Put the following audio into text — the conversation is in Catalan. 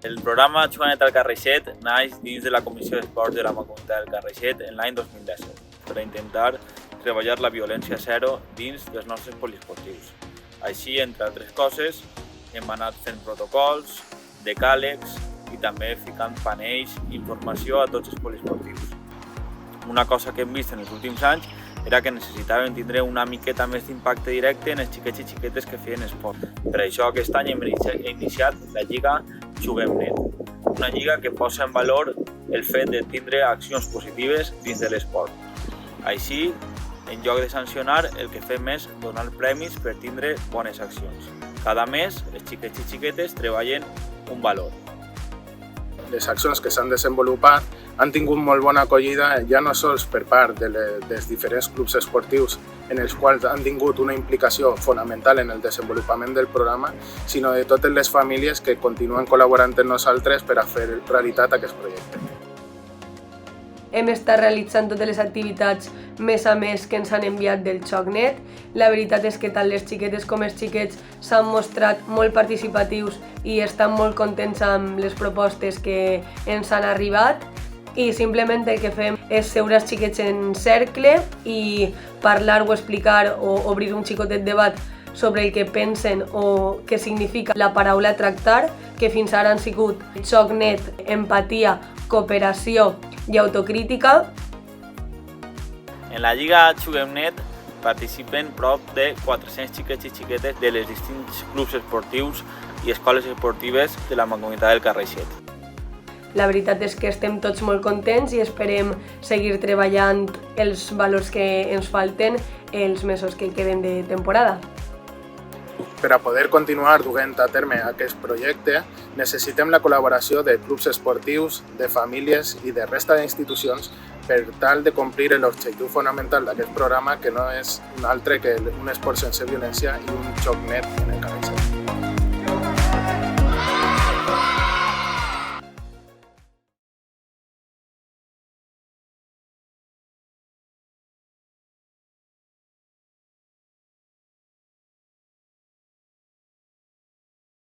El programa Juganet al Carreixet naix dins de la Comissió d'Esports de la Mancomunitat del Carreixet en l'any 2017 per a intentar treballar la violència zero dins dels nostres poliesportius. Així, entre altres coses, hem anat fent protocols, decàlegs i també ficant panells i informació a tots els poliesportius. Una cosa que hem vist en els últims anys era que necessitàvem tindre una miqueta més d'impacte directe en els xiquets i xiquetes que feien esport. Per això aquest any hem iniciat la Lliga Juguem Net, una lliga que posa en valor el fet de tindre accions positives dins de l'esport. Així, en lloc de sancionar, el que fem és donar premis per tindre bones accions. Cada mes, els xiquets i xiquetes treballen un valor. Les accions que s'han desenvolupat han tingut molt bona acollida ja no sols per part dels diferents clubs esportius en els quals han tingut una implicació fonamental en el desenvolupament del programa, sinó de totes les famílies que continuen col·laborant amb nosaltres per a fer realitat aquest projecte. Hem estat realitzant totes les activitats mes a mes que ens han enviat del Juganet. La veritat és que tant les xiquetes com els xiquets s'han mostrat molt participatius i estan molt contents amb les propostes que ens han arribat. I simplement el que fem és seure els xiquets en cercle i parlar o explicar o obrir un xicotet debat sobre el que pensen o què significa la paraula tractar, que fins ara han sigut Juganet, empatia, cooperació i autocrítica. En la Lliga Juguem Net participen prop de 400 xiquets i xiquetes de les distints clubs esportius i escoles esportives de la Mancomunitat del Carreixet. La veritat és que estem tots molt contents i esperem seguir treballant els valors que ens falten els mesos que queden de temporada. Per a poder continuar duent a terme aquest projecte, necessitem la col·laboració de clubs esportius, de famílies i de resta d'institucions per tal de complir l'objectiu fonamental d'aquest programa, que no és un altre que un esport sense violència i un joc net en el Carreixet.